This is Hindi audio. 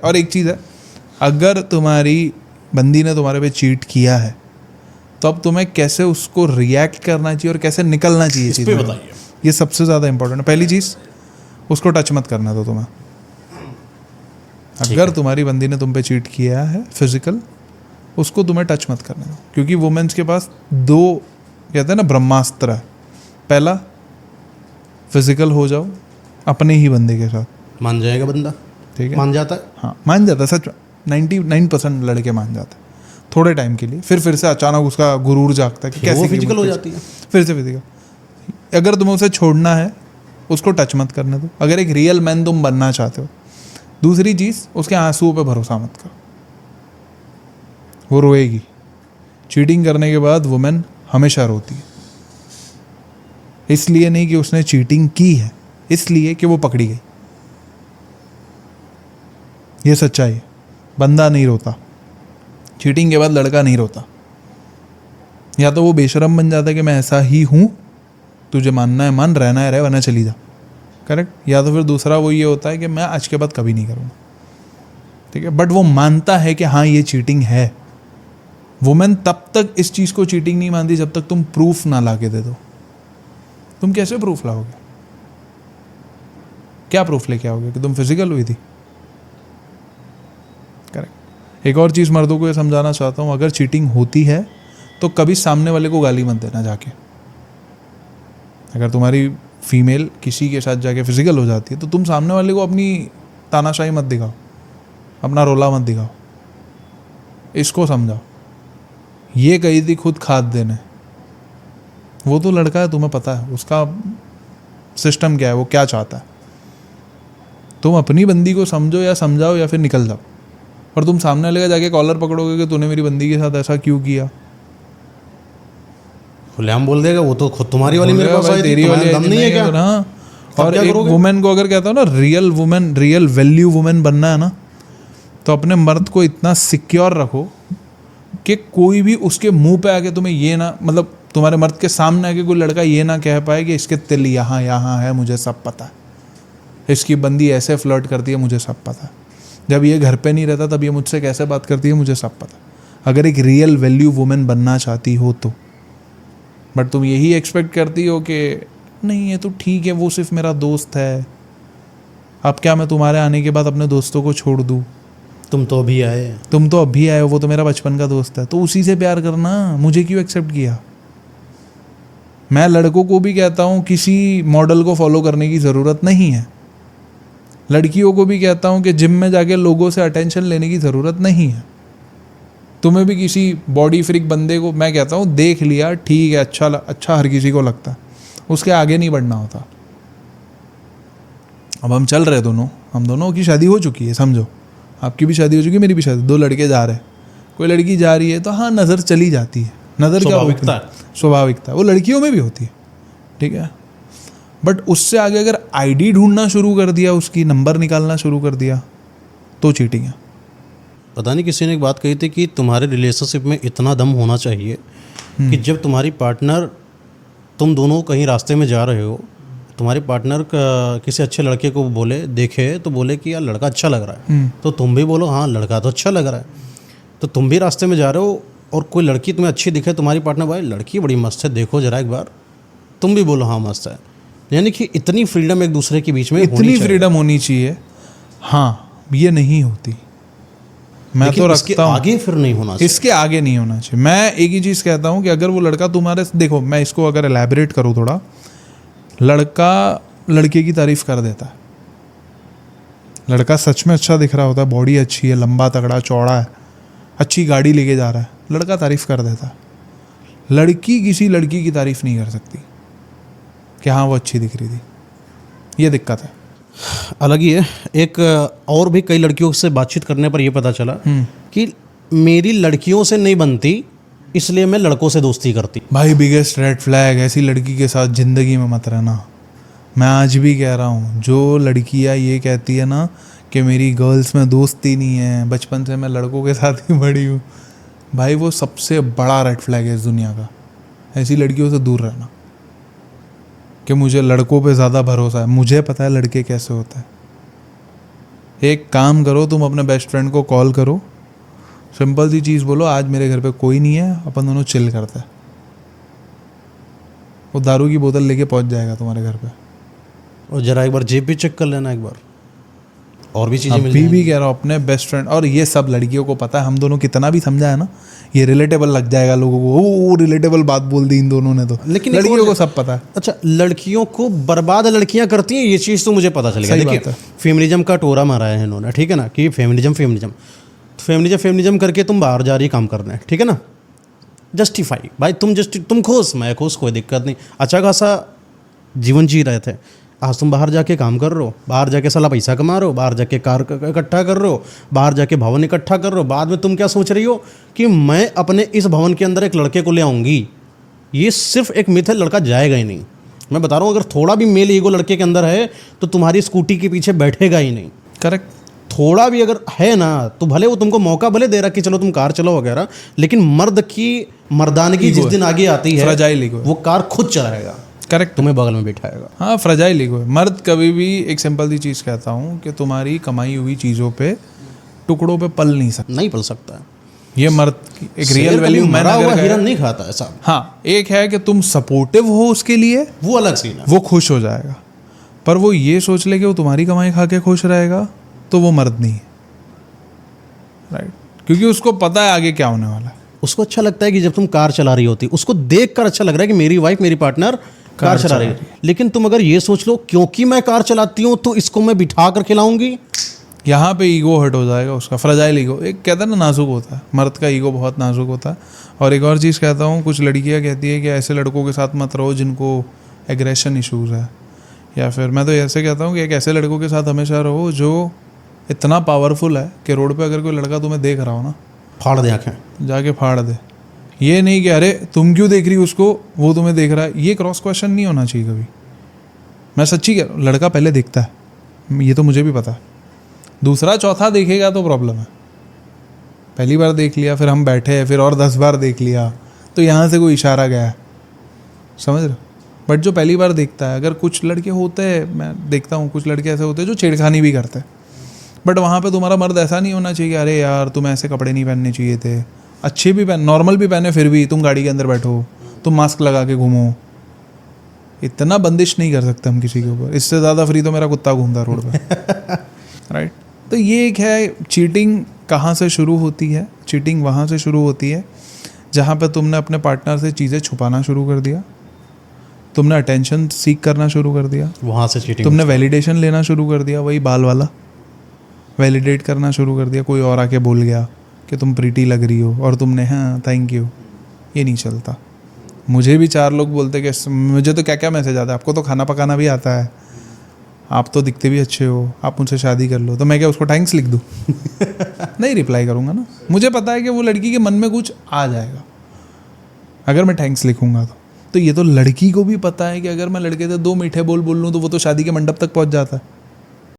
और एक चीज़ है, अगर तुम्हारी बंदी ने तुम्हारे पे चीट किया है तो अब तुम्हें कैसे उसको रिएक्ट करना चाहिए और कैसे निकलना चाहिए इस चीज़ पे में। बताइए। ये सबसे ज़्यादा इंपॉर्टेंट है। पहली चीज़, उसको टच मत करना दो तुम्हें। अगर तुम्हारी बंदी ने तुम पे चीट किया है फिजिकल, उसको तुम्हें टच मत करने दो, क्योंकि वुमेन्स के पास दो कहते हैं ना ब्रह्मास्त्र है। पहला, फिजिकल हो जाओ अपने ही बंदे के साथ, मान जाएगा बंदा, ठीक है, मान जाता है। हाँ मान जाता है, सच 99% लड़के मान जाते हैं थोड़े टाइम के लिए, फिर से अचानक उसका गुरूर जागता है कि फिर वो कैसे फिजिकल हो जाती है। फिर से फिजिकल। अगर तुम्हें उसे छोड़ना है, उसको टच मत करने दो, अगर एक रियल मैन तुम बनना चाहते हो। दूसरी चीज़, उसके आंसुओं पे भरोसा मत करो, वो रोएगी। चीटिंग करने के बाद वुमेन हमेशा रोती है, इसलिए नहीं कि उसने चीटिंग की है, इसलिए कि वो पकड़ी गई। ये सच्चाई है। बंदा नहीं रोता, चीटिंग के बाद लड़का नहीं रोता। या तो वो बेशरम बन जाता है कि मैं ऐसा ही हूँ, तुझे मानना है मान, रहना है रह, वरना चली जा, करेक्ट। या तो फिर दूसरा वो ये होता है कि मैं आज के बाद कभी नहीं करूँगा, ठीक है, बट वो मानता है कि हाँ ये चीटिंग है। वुमेन तब तक इस चीज़ को चीटिंग नहीं मानती जब तक तुम प्रूफ ना ला के दे दो। तुम कैसे प्रूफ लाओगे? क्या प्रूफ लेके आओगे कि तुम फिजिकल हुई थी? करेक्ट। एक और चीज़ मर्दों को ये समझाना चाहता हूँ, अगर चीटिंग होती है तो कभी सामने वाले को गाली मत देना जाके। अगर तुम्हारी फीमेल किसी के साथ जाके फिजिकल हो जाती है तो तुम सामने वाले को अपनी तानाशाही मत दिखाओ, अपना रोला मत दिखाओ, इसको समझाओ। ये गई थी खुद खाद देने, वो तो लड़का है, तुम्हें पता है उसका सिस्टम क्या है, वो क्या चाहता है। तुम अपनी बंदी को समझो या समझाओ या फिर निकल जाओ। और तुम सामने वाले का जाके कॉलर पकड़ोगे कि तूने मेरी बंदी के साथ ऐसा क्यों किया, खुलेआम बोल देगा वो तो खुद तुम्हारी वाली मेरे पास आई थी, तेरी तुम्हारा वाली दम नहीं है क्या? हाँ। और क्या एक करोगे? वुमेन को अगर कहता हूँ ना real women, real value women बनना है ना, तो अपने मर्द को इतना सिक्योर रखो कि कोई भी उसके मुंह पे आके तुम्हें ये ना, मतलब तुम्हारे मर्द के सामने आके कोई लड़का ये ना कह पाए कि इसके तिल यहाँ यहाँ है, मुझे सब पता है, इसकी बंदी ऐसे फ्लर्ट करती है, मुझे सब पता है, जब ये घर पे नहीं रहता तब ये मुझसे कैसे बात करती है, मुझे सब पता है। अगर एक रियल वैल्यू वुमेन बनना चाहती हो तो। बट तुम यही एक्सपेक्ट करती हो कि नहीं ये तो ठीक है, वो सिर्फ मेरा दोस्त है, अब क्या मैं तुम्हारे आने के बाद अपने दोस्तों को छोड़ दूँ? तुम तो अभी आए। तुम तो अभी आए हो, वो तो मेरा बचपन का दोस्त है, तो उसी से प्यार करना, मुझे क्यों एक्सेप्ट किया? मैं लड़कों को भी कहता हूँ किसी मॉडल को फॉलो करने की ज़रूरत नहीं है, लड़कियों को भी कहता हूँ कि जिम में जाके लोगों से अटेंशन लेने की ज़रूरत नहीं है। तुम्हें भी किसी बॉडी फ्रिक बंदे को, मैं कहता हूँ देख लिया ठीक है, अच्छा हर किसी को लगता है, उसके आगे नहीं बढ़ना होता। अब हम चल रहे दोनों, हम दोनों की शादी हो चुकी है, समझो आपकी भी शादी हो चुकी है, मेरी भी शादी, दो लड़के जा रहे हैं, कोई लड़की जा रही है तो हाँ नज़र चली जाती है, नज़र क्या स्वाभाविकता है। स्वाभाविकता है, वो लड़कियों में भी होती है, ठीक है। बट उससे आगे अगर आईडी ढूंढना शुरू कर दिया, उसकी नंबर निकालना शुरू कर दिया, तो चीटिंग है। पता नहीं किसी ने एक बात कही थी कि तुम्हारे रिलेशनशिप में इतना दम होना चाहिए कि जब तुम्हारी पार्टनर, तुम दोनों कहीं रास्ते में जा रहे हो, तुम्हारी पार्टनर किसी अच्छे लड़के को बोले, देखे तो बोले कि यार लड़का अच्छा लग रहा है, तो तुम भी बोलो हाँ लड़का तो अच्छा लग रहा है। तो तुम भी रास्ते में जा रहे हो और कोई लड़की तुम्हें अच्छी दिखे, तुम्हारी पार्टनर भाई लड़की बड़ी मस्त है, देखो जरा एक बार, तुम भी बोलो हाँ मस्त है। यानी कि इतनी फ्रीडम एक दूसरे के बीच में इतनी फ्रीडम होनी चाहिए, हाँ ये नहीं होती। मैं तो रखता हूँ आगे फिर नहीं होना चाहिए, इसके आगे नहीं होना चाहिए। मैं एक ही चीज़ कहता हूँ कि अगर वो लड़का तुम्हारे, देखो मैं इसको अगर एलैबोरेट करूँ थोड़ा, लड़का लड़के की तारीफ कर देता है, लड़का सच में अच्छा दिख रहा होता है, बॉडी अच्छी है, लंबा तगड़ा चौड़ा है, अच्छी गाड़ी लेके जा रहा है, लड़का तारीफ कर देता है। लड़की किसी लड़की की तारीफ नहीं कर सकती कि हाँ वो अच्छी दिख रही थी, ये दिक्कत है। अलग ही है। एक और भी कई लड़कियों से बातचीत करने पर यह पता चला कि मेरी लड़कियों से नहीं बनती, इसलिए मैं लड़कों से दोस्ती करती। भाई बिगेस्ट रेड फ्लैग, ऐसी लड़की के साथ ज़िंदगी में मत रहना। मैं आज भी कह रहा हूँ, जो लड़कियाँ ये कहती है ना कि मेरी गर्ल्स में दोस्ती नहीं है, बचपन से मैं लड़कों के साथ ही बड़ी हूँ, भाई वो सबसे बड़ा रेड फ्लैग है इस दुनिया का। ऐसी लड़कियों से दूर रहना कि मुझे लड़कों पे ज़्यादा भरोसा है, मुझे पता है लड़के कैसे होते हैं, एक काम करो, तुम अपने बेस्ट फ्रेंड को कॉल करो, सिंपल सी चीज़ बोलो, आज मेरे घर पे कोई नहीं है, अपन दोनों चिल करते हैं। वो दारू की बोतल लेके पहुंच जाएगा तुम्हारे घर पे। और जरा एक बार जेब भी चेक कर लेना एक बार, और भी चीज़ें मिल अभी जाएंगी। भी कह रहा हूँ अपने बेस्ट फ्रेंड, और ये सब लड़कियों को पता है, हम दोनों कितना भी समझा है ना, ये रिलेटेबल लग जाएगा लोगों को। वो रिलेटेबल बात बोल दी इन दोनों ने तो, लेकिन एक लड़कियों और- को सब पता है। अच्छा, लड़कियों को बर्बाद लड़कियां करती हैं, ये चीज़ तो मुझे पता चल गया। सही बात देखिए, है। फेमिनिज्म का टोरा मारा है इन्होंने, ठीक है ना, कि फेमिनिज्म करके तुम बाहर जा रही काम करने, ठीक है ना, जस्टिफाई भाई, तुम खुश, मैं खुश, कोई दिक्कत नहीं, अच्छा खासा जीवन जी रहे थे। आज तुम बाहर जाके काम कर रहे हो, बाहर जाके साला पैसा कमा रहे हो, बाहर जाके कार इकट्ठा कर रहे हो, बाहर जाके भवन इकट्ठा कर रहे हो, बाद में तुम क्या सोच रही हो कि मैं अपने इस भवन के अंदर एक लड़के को ले आऊँगी। ये सिर्फ एक मिथ है, लड़का जाएगा ही नहीं। मैं बता रहा हूँ, अगर थोड़ा भी मेल ईगो लड़के के अंदर है तो तुम्हारी स्कूटी के पीछे बैठेगा ही नहीं। करेक्ट। थोड़ा भी अगर है ना, तो भले वो तुमको मौका भले दे रहा कि चलो तुम कार चलो वगैरह, लेकिन मर्द की मर्दानगी जिस दिन आगे आती है, फ्रजाइल ईगो है। वो कार खुद चलाएगा, करेक्ट। तुम्हें बगल में बिठाएगा। हाँ, फ्रजाइल ईगो है। मर्द कभी भी, एक सिंपल सी चीज़ कहता हूँ कि तुम्हारी कमाई हुई चीज़ों पे, टुकड़ों पे पल नहीं सकता। नहीं पल सकता है। ये मर्द की एक शेर रियल कभी वैल्यू मैन मरा हुआ अगर हिरन है। नहीं खाता ऐसा, हाँ, एक है कि तुम सपोर्टिव हो उसके लिए, वो अलग सीन है। वो खुश हो जाएगा, पर वो ये सोच ले कि वो तुम्हारी कमाई खा के खुश रहेगा, तो वो मर्द नहीं है। राइट, क्योंकि उसको पता है आगे क्या होने वाला है। उसको अच्छा लगता है कि जब तुम कार चला रही होती, उसको देख कर अच्छा लग रहा है कि मेरी वाइफ, मेरी पार्टनर कार चला रही है। लेकिन तुम अगर ये सोच लो क्योंकि मैं कार चलाती हूँ तो इसको मैं बिठा कर खिलाऊंगी, यहाँ पे ईगो हर्ट हो जाएगा उसका, फ्रजाइल ईगो। एक कहता है ना, नाजुक होता है, मर्द का ईगो बहुत नाजुक होता है। और एक और चीज़ कहता हूँ, कुछ लड़कियाँ कहती है कि ऐसे लड़कों के साथ मत रहो जिनको एग्रेशन इश्यूज़ है, या फिर मैं तो ऐसे कहता हूँ कि एक ऐसे लड़कों के साथ हमेशा रहो जो इतना पावरफुल है कि रोड पे अगर कोई लड़का तुम्हें देख रहा हो ना, फाड़ दे आंखें। जाके फाड़ दे। ये नहीं कि अरे तुम क्यों देख रही हो उसको, वो तुम्हें देख रहा है। ये क्रॉस क्वेश्चन नहीं होना चाहिए कभी। मैं सच्ची कह रहा हूँ, लड़का पहले देखता है, ये तो मुझे भी पता है। दूसरा चौथा देखेगा तो प्रॉब्लम है। पहली बार देख लिया, फिर हम बैठे हैं, फिर और 10 बार देख लिया, तो यहाँ से कोई इशारा गया है, समझ रहे हो। बट जो पहली बार देखता है, अगर कुछ लड़के होते हैं, मैं देखता हूँ कुछ लड़के ऐसे होते हैं जो छेड़खानी भी करते हैं, बट वहाँ पे तुम्हारा मर्द ऐसा नहीं होना चाहिए कि अरे यार तुम ऐसे कपड़े नहीं पहनने चाहिए थे, अच्छे भी पहन, नॉर्मल भी पहने, फिर भी तुम गाड़ी के अंदर बैठो, तुम मास्क लगा के घूमो। इतना बंदिश नहीं कर सकते हम किसी के ऊपर। इससे ज़्यादा फ्री तो मेरा कुत्ता घूमता रोड पे। राइट। तो ये एक है, चीटिंग कहाँ से शुरू होती है। चीटिंग वहाँ से शुरू होती है जहाँ पे तुमने अपने पार्टनर से चीज़ें छुपाना शुरू कर दिया, तुमने अटेंशन सीख करना शुरू कर दिया, वहाँ से चीटिंग। तुमने वैलिडेशन लेना शुरू कर दिया, वही बाल वाला वैलिडेट करना शुरू कर दिया। कोई और आके बोल गया कि तुम प्रीटी लग रही हो, और तुमने हाँ थैंक यू। ये नहीं चलता। मुझे भी 4 लोग बोलते कि मुझे तो क्या क्या मैसेज आता है, आपको तो खाना पकाना भी आता है, आप तो दिखते भी अच्छे हो, आप मुझसे शादी कर लो। तो मैं क्या उसको थैंक्स लिख दूँ? नहीं रिप्लाई करूँगा ना। मुझे पता है कि वो लड़की के मन में कुछ आ जाएगा अगर मैं थैंक्स लिखूँगा तो ये तो लड़की को भी पता है कि अगर मैं लड़के से 2 मीठे बोल लूँ तो वो तो शादी के मंडप तक पहुँच जाता है।